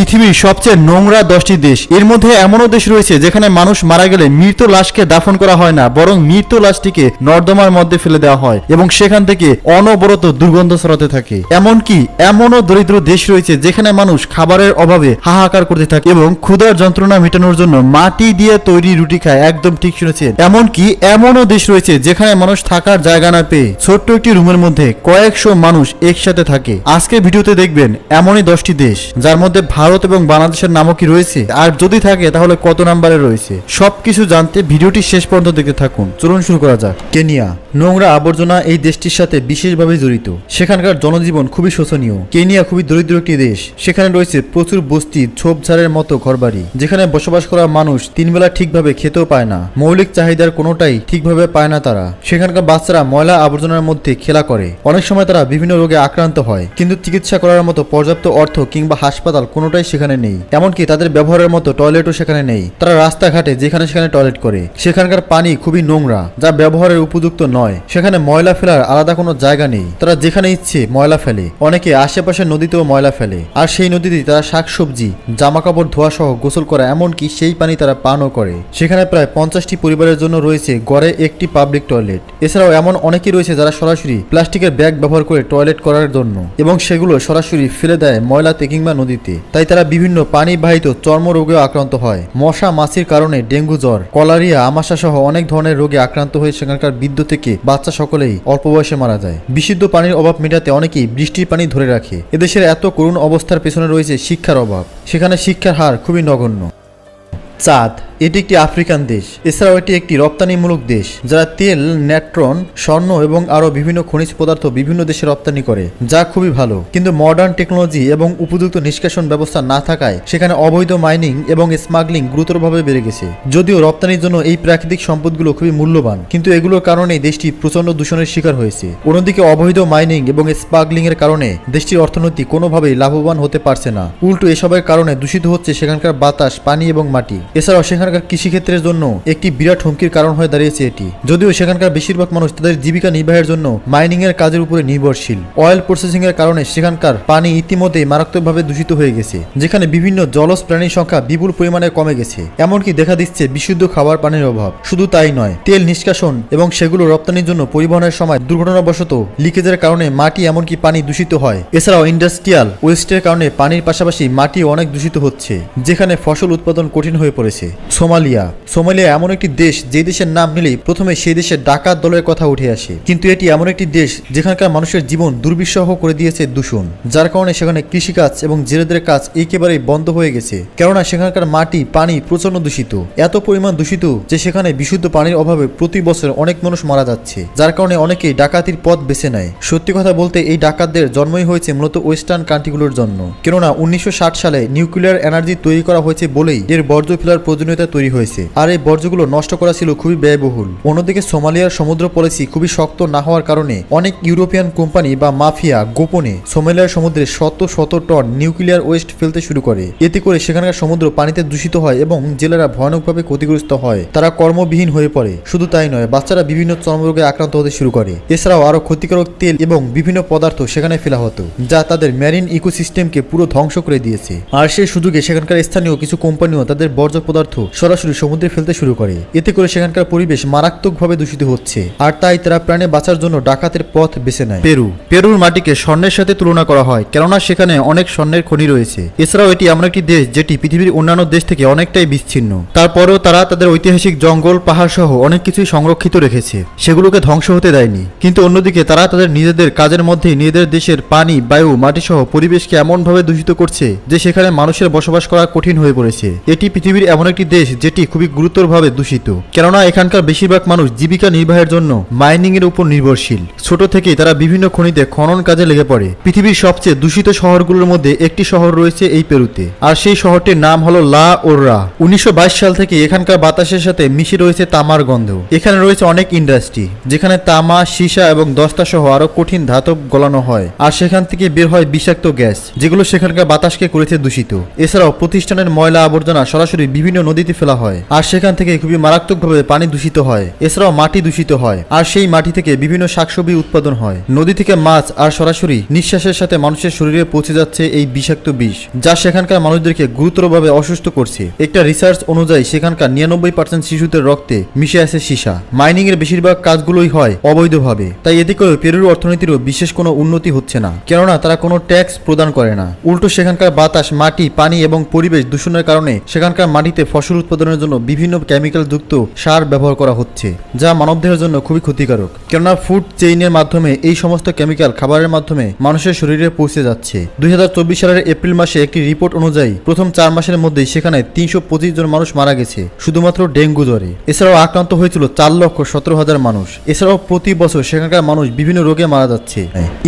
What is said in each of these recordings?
পৃথিবীর সবচেয়ে নোংরা 10টি দেশ। এর মধ্যে এমনও দেশ রয়েছে যেখানে মানুষ মারা গেলে মৃত লাশকে দাফন করা হয় না, বরং মৃত লাশটিকে নর্দমার মধ্যে ফেলে দেওয়া হয় এবং সেখান থেকে অনবরত দুর্গন্ধ ছড়াতে থাকে। এমনকি এমনও দরিদ্র দেশ রয়েছে যেখানে মানুষ খাবারের অভাবে হাহাকার করতে থাকে এবং ক্ষুধার যন্ত্রণা মেটানোর জন্য মাটি দিয়ে তৈরি রুটি খায়। একদম ঠিক শুনেছেন। এমনকি এমনও দেশ রয়েছে যেখানে মানুষ থাকার জায়গা না পেয়ে ছোট্ট একটি রুমের মধ্যে কয়েকশো মানুষ একসাথে থাকে। আজকে ভিডিওতে দেখবেন এমনই 10টি দেশ যার মধ্যে ভারত এবং বাংলাদেশের নামও কি রয়েছে, আর যদি থাকে তাহলে কত নম্বরে রয়েছে। সবকিছু জানতে ভিডিওটি শেষ পর্যন্ত দেখতে থাকুন। চলুন শুরু করা যাক। কেনিয়া। নোংরা আবর্জনা এই দেশটির সাথে বিশেষভাবে জড়িত। সেখানকার জনজীবন খুবই শোচনীয়। কেনিয়া খুবই দরিদ্র একটি দেশ। সেখানে রয়েছে প্রচুর বস্তি, ঝোপঝাড়ের মতো ঘরবাড়ি, যেখানে বসবাস করা মানুষ তিনবেলা ঠিকভাবে খেতেও পায় না। মৌলিক চাহিদার কোনোটাই ঠিকভাবে পায় না তারা। সেখানকার বাচ্চারা ময়লা আবর্জনার মধ্যে খেলা করে। অনেক সময় তারা বিভিন্ন রোগে আক্রান্ত হয়, কিন্তু চিকিৎসা করার মতো পর্যাপ্ত অর্থ কিংবা হাসপাতাল কোনোটাই সেখানে নেই। এমনকি তাদের ব্যবহারের মতো টয়লেটও সেখানে নেই। তারা রাস্তাঘাটে যেখানে সেখানে টয়লেট করে। সেখানকার পানি খুবই নোংরা, যা ব্যবহারের উপযুক্ত নয়। সেখানে ময়লা ফেলার আলাদা কোনো জায়গা নেই। তারা যেখানে ইচ্ছে ময়লা ফেলে। অনেকে আশেপাশের নদীতেও ময়লা ফেলে, আর সেই নদীতে তারা শাকসবজি, জামা কাপড় ধোয়া সহ গোসল করা, এমনকি সেই পানি তারা পানও করে। সেখানে প্রায় 50টি পরিবারের জন্য রয়েছে গড়ে একটি পাবলিক টয়লেট। এছাড়াও এমন অনেকেই রয়েছে যারা সরাসরি প্লাস্টিকের ব্যাগ ব্যবহার করে টয়লেট করার জন্য এবং সেগুলো সরাসরি ফেলে দেয় ময়লাতে কিংবা নদীতে। তাই তারা বিভিন্ন পানিবাহিত চর্মরোগেও আক্রান্ত হয়। মশা মাছির কারণে ডেঙ্গু জ্বর, কলারিয়া, আমাশা সহ অনেক ধরনের রোগে আক্রান্ত হয়ে সেখানকার বৃদ্ধ থেকে বাচ্চা সকলেই অল্প বয়সে মারা যায়। বিশুদ্ধ পানির অভাব মেটাতে অনেকেই বৃষ্টির পানি ধরে রাখে। এদেশের এত করুণ অবস্থার পেছনে রয়েছে শিক্ষার অভাব। সেখানে শিক্ষার হার খুবই নগণ্য। চাঁদ। এটি একটি আফ্রিকান দেশ। এছাড়াও এটি একটি রপ্তানিমূলক দেশ, যারা তেল, নেট্রন, স্বর্ণ এবং আরও বিভিন্ন খনিজ পদার্থ বিভিন্ন দেশে রপ্তানি করে, যা খুবই ভালো। কিন্তু মডার্ন টেকনোলজি এবং উপযুক্ত নিষ্কাশন ব্যবস্থা না থাকায় সেখানে অবৈধ মাইনিং এবং স্মাগলিং গুরুতরভাবে বেড়ে গেছে। যদিও রপ্তানির জন্য এই প্রাকৃতিক সম্পদগুলো খুবই মূল্যবান, কিন্তু এগুলোর কারণে দেশটি প্রচণ্ড দূষণের শিকার হয়েছে। অন্যদিকে অবৈধ মাইনিং এবং স্মাগলিং এর কারণে দেশটির অর্থনীতি কোনোভাবেই লাভবান হতে পারছে না। উল্টো এসবের কারণে দূষিত হচ্ছে সেখানকার বাতাস, পানি এবং মাটি। এছাড়াও সেখানকার কৃষিক্ষেত্রের জন্য একটি বিরাট হুমকির কারণ হয়ে দাঁড়িয়েছে এটি। যদিও সেখানকার বেশিরভাগ মানুষ তাদের জীবিকা নির্বাহের জন্য মাইনিং এর কাজের উপরে নির্ভরশীল। অয়েল প্রসেসিং এর কারণে সেখানকার পানি ইতিমধ্যেই মারাত্মকভাবে দূষিত হয়ে গেছে, যেখানে বিভিন্ন জলজ প্রাণীর সংখ্যা বিপুল পরিমাণে কমে গেছে। এমনকি দেখা দিচ্ছে বিশুদ্ধ খাবার পানির অভাব। শুধু তাই নয়, তেল নিষ্কাশন এবং সেগুলো রপ্তানির জন্য পরিবহনের সময় দুর্ঘটনাবশত লিকেজের কারণে মাটি এমনকি পানি দূষিত হয়। এছাড়াও ইন্ডাস্ট্রিয়াল ওয়েস্টের কারণে পানির পাশাপাশি মাটিও অনেক দূষিত হচ্ছে, যেখানে ফসল উৎপাদন কঠিন হয়ে পড়েছে। সোমালিয়া এমন একটি দেশ যে দেশের নাম নিলেই প্রথমে সেই দেশের ডাকাত দলের কথা উঠে আসে। কিন্তু এটি এমন একটি দেশ যেখানকার মানুষের জীবন দুর্বিষহ করে দিয়েছে দূষণ, যার কারণে সেখানে কৃষিকাজ এবং জেলেদের কাজ একেবারেই বন্ধ হয়ে গেছে। কেননা সেখানকার মাটি, পানি প্রচন্ড দূষিত। এত পরিমাণ দূষিত যে সেখানে বিশুদ্ধ পানির অভাবে প্রতি বছর অনেক মানুষ মারা যাচ্ছে, যার কারণে অনেকেই ডাকাতির পথ বেছে নেয়। সত্যি কথা বলতে এই ডাকাতদের জন্মই হয়েছে মূলত ওয়েস্টার্ন কান্ট্রিগুলোর জন্য। কেননা 1960 সালে নিউক্লিয়ার এনার্জি তৈরি করা হয়েছে বলেই এর বর্জ্য ফেলার প্রয়োজনীয়তা তৈরি হয়েছে, আর এই বর্জ্যগুলো নষ্ট করা ছিল খুবই ব্যয়বহুল। অন্যদিকে সোমালিয়ার সমুদ্র পলিসি খুবই শক্ত না হওয়ার কারণে অনেক ইউরোপিয়ান কোম্পানি বা মাফিয়া গোপনে সোমালিয়ার সমুদ্রে শত শত টন নিউক্লিয়ার ওয়েস্ট ফেলতে শুরু করে। এতে করে সেখানকার সমুদ্র পানিতে দূষিত হয় এবং জেলেরা ভয়ানকভাবে ক্ষতিগ্রস্ত হয়। তারা কর্মবিহীন হয়ে পড়ে। শুধু তাই নয়, বাচ্চারা বিভিন্ন চর্মরোগে আক্রান্ত হতে শুরু করে। এছাড়াও আরো ক্ষতিকারক তেল এবং বিভিন্ন পদার্থ সেখানে ফেলা হতো, যা তাদের ম্যারিন ইকোসিস্টেমকে পুরো ধ্বংস করে দিয়েছে। আর সেই সুযোগে সেখানকার স্থানীয় কিছু কোম্পানিও তাদের বর্জ্য পদার্থ সরাসরি সমুদ্রে ফেলতে শুরু করে। এতে করে সেখানকার পরিবেশ মারাত্মকভাবে দূষিত হচ্ছে, আর তাই তারা প্রাণে বাঁচার জন্য ডাকাতের পথ বেছে নেয়। পেরুর মাটিকে স্বর্ণের সাথে তুলনা করা হয়, কেননা সেখানে অনেক স্বর্ণের খনি রয়েছে। এছাড়াও এটি এমন একটি দেশ যেটি পৃথিবীর অন্যান্য দেশ থেকে অনেকটাই বিচ্ছিন্ন। তারপরেও তারা তাদের ঐতিহাসিক জঙ্গল, পাহাড় সহ অনেক কিছুই সংরক্ষিত রেখেছে, সেগুলোকে ধ্বংস হতে দেয়নি। কিন্তু অন্যদিকে তারা তাদের নিজেদের কাজের মধ্যে নিজেদের দেশের পানি, বায়ু, মাটি সহ পরিবেশকে এমনভাবে দূষিত করছে যে সেখানে মানুষের বসবাস করা কঠিন হয়ে পড়েছে। এটি পৃথিবীর এমন একটি দেশ যেটি খুবই গুরুতরভাবে দূষিত, কেননা এখানকার বেশিরভাগ মানুষ জীবিকা নির্বাহের জন্য মাইনিং এর উপর নির্ভরশীল। ছোট থেকেই তারা বিভিন্ন খনিতে খনন কাজে লেগে পড়ে। পৃথিবীর সবচেয়ে দূষিত শহরগুলোর মধ্যে একটি শহর রয়েছে এই পেরুতে, আর সেই শহরটির নাম হলো লা ওররা। 1922 সাল থেকে এখানকার বাতাসের সাথে মিশে রয়েছে তামার গন্ধ। এখানে রয়েছে অনেক ইন্ডাস্ট্রি, যেখানে তামা, সীসা এবং দস্তা সহ আরো কঠিন ধাতব গলানো হয়, আর সেখান থেকে বের হয় বিষাক্ত গ্যাস, যেগুলো সেখানকার বাতাসকে করেছে দূষিত। এছাড়াও প্রতিষ্ঠানের ময়লা আবর্জনা সরাসরি বিভিন্ন নদীতে নদীতে ফেলা হয় আর সেখান থেকে খুবই মারাত্মকভাবে পানি দূষিত হয়। এছাড়াও মাটি দূষিত হয় আর সেই মাটি থেকে বিভিন্ন শাকসবজি উৎপাদন হয়। নদী থেকে মাছ আর সরাসরি নিঃশ্বাসের সাথে মানুষের শরীরে পৌঁছে যাচ্ছে এই বিষাক্ত বিষ, যা সেখানকার মানুষদেরকে গুরুতরভাবে অসুস্থ করছে। একটা রিসার্চ অনুযায়ী সেখানকার 99% শিশুদের রক্তে মিশে আছে সীসা। মাইনিং এর বেশিরভাগ কাজগুলোই হয় অবৈধভাবে, তাই এতে করে পেরুর অর্থনীতিরও বিশেষ কোনো উন্নতি হচ্ছে না, কেননা তারা কোনো ট্যাক্স প্রদান করে না। উল্টো সেখানকার বাতাস, মাটি, পানি এবং পরিবেশ দূষণের কারণে সেখানকার মাটিতে ফসল উৎপাদনের জন্য বিভিন্ন কেমিক্যাল যুক্ত সার ব্যবহার করা হচ্ছে, যা মানবদেহের জন্য খুবই ক্ষতিকারক। কেননা ফুড চেইনের মাধ্যমে এই সমস্ত কেমিক্যাল খাবারের মাধ্যমে মানুষের শরীরে পৌঁছে যাচ্ছে। 2024 সালের এপ্রিল মাসে একটি রিপোর্ট অনুযায়ী প্রথম 4 মাসের মধ্যেই সেখানে 325 জন মানুষ মারা গেছে শুধুমাত্র ডেঙ্গু জ্বরে। এছাড়াও আক্রান্ত হয়েছিল 4,17,000 মানুষ। এছাড়াও প্রতি বছর সেখানকার মানুষ বিভিন্ন রোগে মারা যাচ্ছে।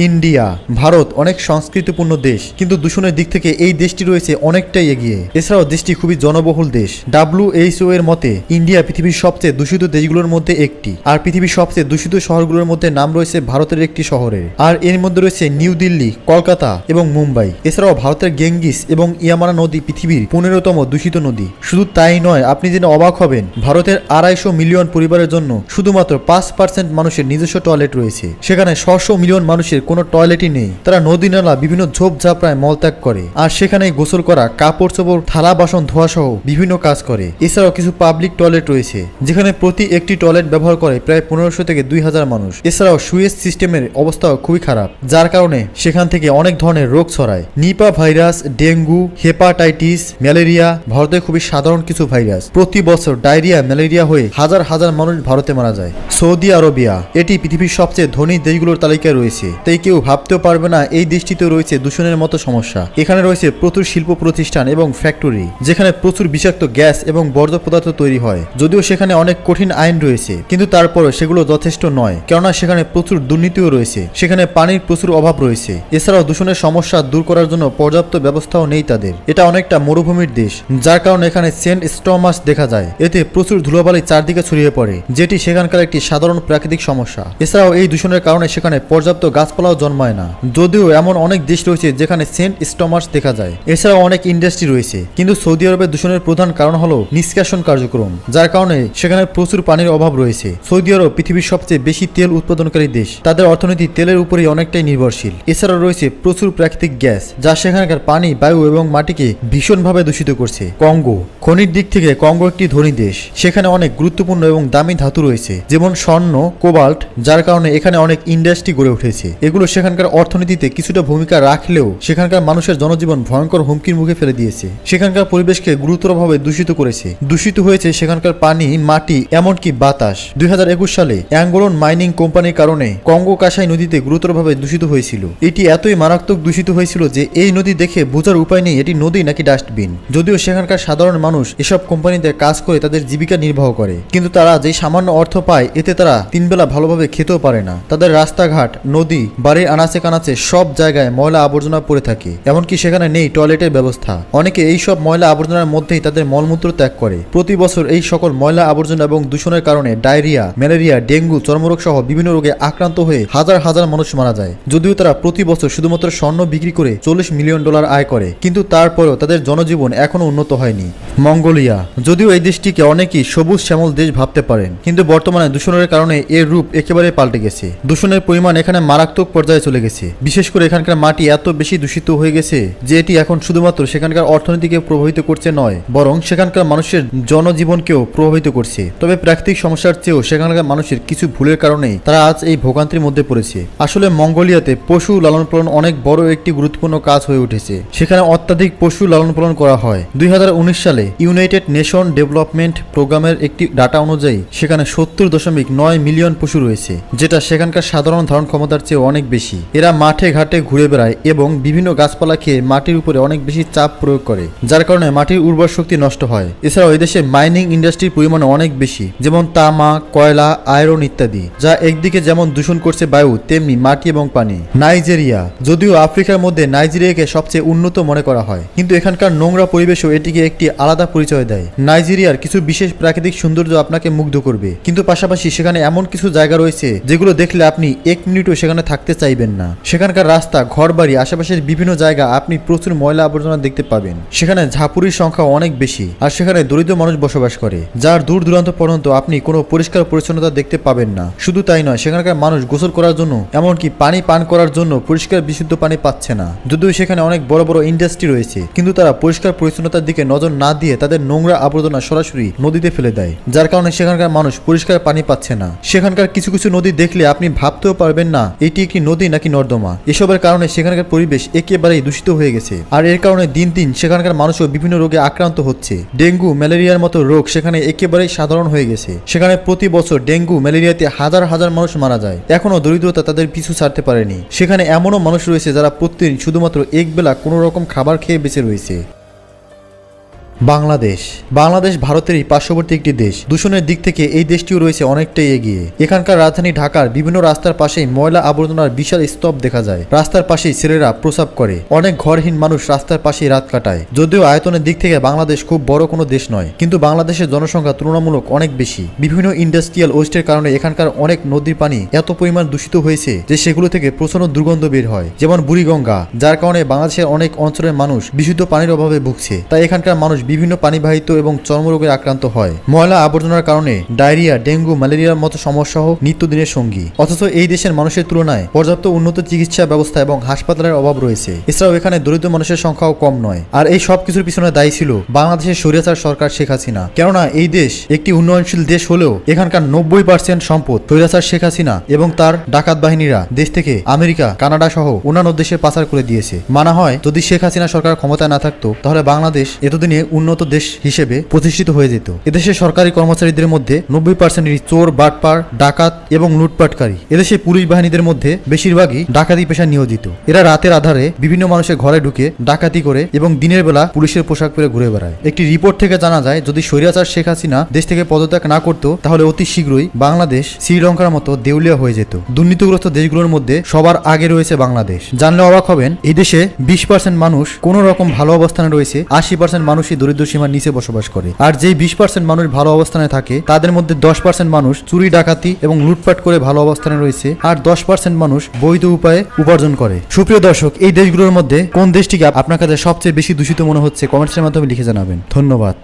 ইন্ডিয়া, ভারত অনেক সংস্কৃতিপূর্ণ দেশ, কিন্তু দূষণের দিক থেকে এই দেশটি রয়েছে অনেকটাই এগিয়ে। এছাড়াও দেশটি খুবই জনবহুল দেশ। WHO এর মতে ইন্ডিয়া পৃথিবীর সবচেয়ে দূষিত দেশগুলোর মধ্যে একটি, আর পৃথিবীর সবচেয়ে দূষিত শহরগুলোর মধ্যে নাম রয়েছে ভারতের একটি শহরের, আর এর মধ্যে রয়েছে নিউ দিল্লি, কলকাতা এবং মুম্বাই। এছাড়াও ভারতের গেঙ্গিস এবং ইয়ামানা নদী পৃথিবীর 15তম দূষিত নদী। শুধু তাই নয়, আপনি জেনে অবাক হবেন, ভারতের 250 মিলিয়ন পরিবারের জন্য শুধুমাত্র 5% মানুষের নিজস্ব টয়লেট রয়েছে। সেখানে 600 মিলিয়ন মানুষের কোনো টয়লেটই নেই। তারা নদী নালা বিভিন্ন ঝোপ ঝাপড়ায় মলত্যাগ করে, আর সেখানেই গোসল করা, কাপড় চোপড়, থালা বাসন ধোয়া সহ বিভিন্ন কাজ করে। এছাড়াও কিছু পাবলিক টয়লেট রয়েছে যেখানে প্রতি একটি টয়লেট ব্যবহার করে প্রায় 1500 থেকে 2000 মানুষ। এছাড়াও সুয়েজ সিস্টেমের অবস্থাও খুবই খারাপ, যার কারণে সেখান থেকে অনেক ধরনের রোগ ছড়ায়। Nipah virus, dengue, hepatitis, malaria ভারতে খুবই সাধারণ কিছু ভাইরাস। প্রতি বছর ডায়রিয়া, ম্যালেরিয়া হয়ে হাজার হাজার মানুষ ভারতে মারা যায়। সৌদি আরবিয়া, এটি পৃথিবীর সবচেয়ে ধনী দেশগুলোর তালিকায় রয়েছে, তাই কেউ ভাবতেও পারবে না এই দেশটিতে রয়েছে দূষণের মতো সমস্যা। এখানে রয়েছে প্রচুর শিল্প প্রতিষ্ঠান এবং ফ্যাক্টরি, যেখানে প্রচুর বিষাক্ত গ্যাস এবং বর্জ্য পদার্থ তৈরি হয়। যদিও সেখানে অনেক কঠিন আইন রয়েছে, কিন্তু তারপরও সেগুলো যথেষ্ট নয়, কেননা সেখানে প্রচুর দুর্নীতিও রয়েছে। সেখানে পানির প্রচুর অভাব রয়েছে। এছাড়াও দূষণের সমস্যা দূর করার জন্য পর্যাপ্ত ব্যবস্থাও নেই তাদের। এটা অনেকটা মরুভূমির দেশ, যার কারণে এখানে সেন্ট স্টমাস দেখা যায়। এতে প্রচুর ধুলোবালি চারদিকে ছড়িয়ে পড়ে, যেটি সেখানকার একটি সাধারণ প্রাকৃতিক সমস্যা। এছাড়াও এই দূষণের কারণে সেখানে পর্যাপ্ত গাছপালাও জন্মায় না, যদিও এমন অনেক দেশ রয়েছে যেখানে সেন্ট স্টমাস দেখা যায়। এছাড়াও অনেক ইন্ডাস্ট্রি রয়েছে, কিন্তু সৌদি আরবের দূষণের প্রধান কারণ হলো নিষ্কাশন কার্যক্রম, যার কারণে সেখানে প্রচুর পানির অভাব রয়েছে। সৌদি আরব পৃথিবীর সবচেয়ে বেশি তেল উৎপাদনকারী দেশ। তাদের অর্থনীতি তেলের উপরেই অনেকটাই নির্ভরশীল। এছাড়াও রয়েছে প্রচুর প্রাকৃতিক গ্যাস, যা সেখানকার পানি, বায়ু এবং মাটিকে ভীষণভাবে দূষিত করছে। কঙ্গো, খনির দিক থেকে কঙ্গো একটি ধনী দেশ। সেখানে অনেক গুরুত্বপূর্ণ এবং দামি ধাতু রয়েছে, যেমন স্বর্ণ, কোবাল্ট, যার কারণে এখানে অনেক ইন্ডাস্ট্রি গড়ে উঠেছে। এগুলো সেখানকার অর্থনীতিতে কিছুটা ভূমিকা রাখলেও সেখানকার মানুষের জনজীবন ভয়ঙ্কর হুমকির মুখে ফেলে দিয়েছে। সেখানকার পরিবেশকে গুরুতরভাবে দূষিত করেছে। দূষিত হয়েছে সেখানকার পানি, মাটি, এমনকি বাতাস। 2021 সালে অ্যাঙ্গোলন মাইনিং কোম্পানির কারণে কঙ্গো কাসাই নদীতে গুরুতরভাবে দূষিত হয়েছিল। এটি এতই মারাত্মক দূষিত হয়েছিল যে এই নদী দেখে বোঝার উপায় নেই এটি নদী নাকি ডাস্টবিন। যদিও সেখানকার সাধারণ মানুষ এসব কোম্পানিতে কাজ করে তাদের জীবিকা নির্বাহ করে, কিন্তু তারা যে সামান্য অর্থ পায় এতে তারা 3 বেলা ভালোভাবে খেতেও পারে না। তাদের রাস্তাঘাট, নদী, বাড়ির আনাচে কানাচে সব জায়গায় ময়লা আবর্জনা পড়ে থাকে, এমনকি সেখানে নেই টয়লেটের ব্যবস্থা। অনেকে এই সব ময়লা আবর্জনার মধ্যেই তাদের মলমূত্র ত্যাগ করে। প্রতি বছর এই সকল ময়লা আবর্জনা এবং দূষণের কারণে ডায়রিয়া, ম্যালেরিয়া, ডেঙ্গু, চর্মরোগ সহ বিভিন্ন রোগে আক্রান্ত হয়ে হাজার হাজার মানুষ মারা যায়। যদিও তারা প্রতি বছর শুধুমাত্র স্বর্ণ বিক্রি করে $40 মিলিয়ন আয় করে, কিন্তু তারপরেও তাদের জনজীবন এখনো উন্নত হয়নি। মঙ্গোলিয়া, যদিও এই দেশটিকে অনেকেই সবুজ শ্যামল দেশ ভাবতে পারেন, কিন্তু বর্তমানে দূষণের কারণে এর রূপ একেবারে পাল্টে গেছে। দূষণের পরিমাণ এখানে মারাত্মক পর্যায়ে চলে গেছে। বিশেষ করে এখানকার মাটি এত বেশি দূষিত হয়ে গেছে যে এটি এখন শুধুমাত্র সেখানকার অর্থনীতিকে প্রভাবিত করছে নয়, বরং সেখানকার মানুষের জনজীবনকেও প্রভাবিত করছে। তবে প্রাকৃতিক সমস্যার চেয়েও সেখানকার মানুষের কিছু ভুলের কারণেই তারা আজ এই ভোগান্তির মধ্যে পড়েছে। আসলে মঙ্গোলিয়াতে পশু লালন পালন অনেক বড় একটি গুরুত্বপূর্ণ কাজ হয়ে উঠেছে। সেখানে অত্যাধিক পশু লালন পালন করা হয়। 2019 সালে ইউনাইটেড নেশন ডেভেলপমেন্ট প্রোগ্রামের একটি ডাটা অনুযায়ী সেখানে 70.9 মিলিয়ন পশু রয়েছে, যেটা সেখানকার সাধারণ ধারণ ক্ষমতার চেয়ে অনেক বেশি। এরা মাঠে ঘাটে ঘুরে বেড়ায় এবং বিভিন্ন গাছপালা খেয়ে মাটির উপরে অনেক বেশি চাপ প্রয়োগ করে, যার কারণে মাটির উর্বর শক্তি নষ্ট হয়। এছাড়াও এদেশে মাইনিং ইন্ডাস্ট্রির পরিমাণ অনেক বেশি, যেমন তামা, কয়লা, আয়রন ইত্যাদি, যা একদিকে যেমন দূষণ করছে বায়ু, তেমনি মাটি এবং পানি। নাইজেরিয়া, যদিও আফ্রিকার মধ্যে নাইজেরিয়াকে সবচেয়ে উন্নত মনে করা হয়, কিন্তু এখানকার নোংরা পরিবেশও এটিকে একটি আলাদা পরিচয় দেয়। নাইজেরিয়ার কিছু বিশেষ প্রাকৃতিক সৌন্দর্য আপনাকে মুগ্ধ করবে, কিন্তু পাশাপাশি সেখানে এমন কিছু জায়গা রয়েছে যেগুলো দেখলে আপনি 1 মিনিটও সেখানে থাকতে চাইবেন না। সেখানকার রাস্তা, ঘরবাড়ি, আশেপাশের বিভিন্ন জায়গা আপনি প্রচুর ময়লা আবর্জনা দেখতে পাবেন। সেখানে ঝাঁপুরির সংখ্যা অনেক বেশি, আর সেখানে দরিদ্র মানুষ বসবাস করে, যার দূর দূরান্ত পর্যন্ত আপনি কোনো পরিষ্কার পরিচ্ছন্নতা দেখতে পাবেন না। শুধু তাই নয়, সেখানকার মানুষ গোসল করার জন্য এমনকি পানি পান করার জন্য পরিষ্কার বিশুদ্ধ পানি পাচ্ছে না। যদিও সেখানে অনেক বড় বড় ইন্ডাস্ট্রি রয়েছে, কিন্তু তারা পরিষ্কার পরিচ্ছন্নতার দিকে নজর না দিয়ে তাদের নোংরা আবর্জনা সরাসরি নদীতে ফেলে দেয়, যার কারণে সেখানকার মানুষ পরিষ্কার পানি পাচ্ছে না। সেখানকার কিছু কিছু নদী দেখলে আপনি ভাবতেও পারবেন না এটি একটি নদী নাকি নর্দমা। এসবের কারণে সেখানকার পরিবেশ একেবারেই দূষিত হয়ে গেছে, আর এর কারণে দিন দিন সেখানকার মানুষও বিভিন্ন রোগে আক্রান্ত হচ্ছে। ডেঙ্গু, ম্যালেরিয়ার মতো রোগ সেখানে একেবারেই সাধারণ হয়ে গেছে। সেখানে প্রতি বছর ডেঙ্গু, ম্যালেরিয়াতে হাজার হাজার মানুষ মারা যায়। এখনো দরিদ্রতা তাদের পিছু ছাড়তে পারেনি। সেখানে এমনও মানুষ রয়েছে যারা প্রতিদিন শুধুমাত্র একবেলা কোনো রকম খাবার খেয়ে বেঁচে রয়েছে। বাংলাদেশ ভারতেরই পার্শ্ববর্তী একটি দেশ। দূষণের দিক থেকে এই দেশটিও রয়েছে অনেকটাই এগিয়ে। এখানকার রাজধানী ঢাকার বিভিন্ন রাস্তার পাশেই ময়লা আবর্জনার বিশাল স্তূপ দেখা যায়। রাস্তার পাশেই ছেলেরা প্রস্রাব করে। অনেক ঘরহীন মানুষ রাস্তার পাশেই রাত কাটায়। যদিও আয়তনের দিক থেকে বাংলাদেশ খুব বড় কোনো দেশ নয়, কিন্তু বাংলাদেশের জনসংখ্যা তুলনামূলক অনেক বেশি। বিভিন্ন ইন্ডাস্ট্রিয়াল ওয়েস্টের কারণে এখানকার অনেক নদীর পানি এত পরিমাণ দূষিত হয়েছে যে সেগুলো থেকে প্রচন্ড দুর্গন্ধ বের হয়, যেমন বুড়িগঙ্গা, যার কারণে বাংলাদেশের অনেক অঞ্চলের মানুষ বিশুদ্ধ পানির অভাবে ভুগছে। তাই এখানকার মানুষ বিভিন্ন পানিবাহিত এবং চর্মরোগে আক্রান্ত হয়। ময়লা আবর্জনার কারণে ডায়রিয়া, ডেঙ্গু, ম্যালেরিয়ার মতো সমস্যাও নিত্যদিনের সঙ্গী। অথচ এই দেশের মানুষের তুলনায় পর্যাপ্ত উন্নত চিকিৎসা ব্যবস্থা এবং হাসপাতালের অভাব রয়েছে। এছাড়াও এখানে দরিদ্র মানুষের সংখ্যাও কম নয়। আর এই সব কিছুর পিছনে দায়ী ছিল বাংলাদেশের স্বৈরাচার সরকার শেখ হাসিনা। কেননা এই দেশ একটি উন্নয়নশীল দেশ হলেও এখানকার 90% সম্পদ স্বৈরাচার শেখ হাসিনা এবং তার ডাকাত বাহিনীরা দেশ থেকে আমেরিকা, কানাডা সহ অন্যান্য দেশে পাচার করে দিয়েছে। মানা হয় যদি শেখ হাসিনা সরকার ক্ষমতায় না থাকতো তাহলে বাংলাদেশ এতদিনে উন্নত দেশ হিসেবে প্রতিষ্ঠিত হয়ে যেত। এদেশের সরকারি কর্মচারীদের মধ্যে 90% চোর, বাটপার, ডাকাত এবং লুটপাটকারী। এদেশে পুলিশ বাহিনীদের মধ্যে বেশিরভাগই ডাকাতি পেশায় নিয়োজিত। এরা রাতের আধারে বিভিন্ন মানুষের ঘরে ঢুকে ডাকাতি করে এবং দিনের বেলা পুলিশের পোশাক পরে ঘুরে বেড়ায়। একটি রিপোর্ট থেকে জানা যায় যদি স্বৈরাচার শেখ হাসিনা দেশ থেকে পদত্যাগ না করতো তাহলে অতি শীঘ্রই বাংলাদেশ শ্রীলঙ্কার মতো দেউলিয়া হয়ে যেত। দুর্নীতিগ্রস্ত দেশগুলোর মধ্যে সবার আগে রয়েছে বাংলাদেশ। জানলে অবাক হবেন, এই দেশে 20% মানুষ কোনো রকম ভালো অবস্থানে রয়েছে, 80% মানুষই দরিদ্র সীমার নিচে বসবাস করে। আর যেই 20% মানুষ ভালো অবস্থানে থাকে তাদের মধ্যে 10% মানুষ চুরি, ডাকাতি এবং লুটপাট করে ভালো অবস্থানে রয়েছে, আর 10% মানুষ বৈধ উপায়ে উপার্জন করে। সুপ্রিয় দর্শক, এই দেশগুলোর মধ্যে কোন দেশটিকে আপনার কাছে সবচেয়ে বেশি দূষিত মনে হচ্ছে কমেন্টসের মাধ্যমে লিখে জানাবেন। ধন্যবাদ।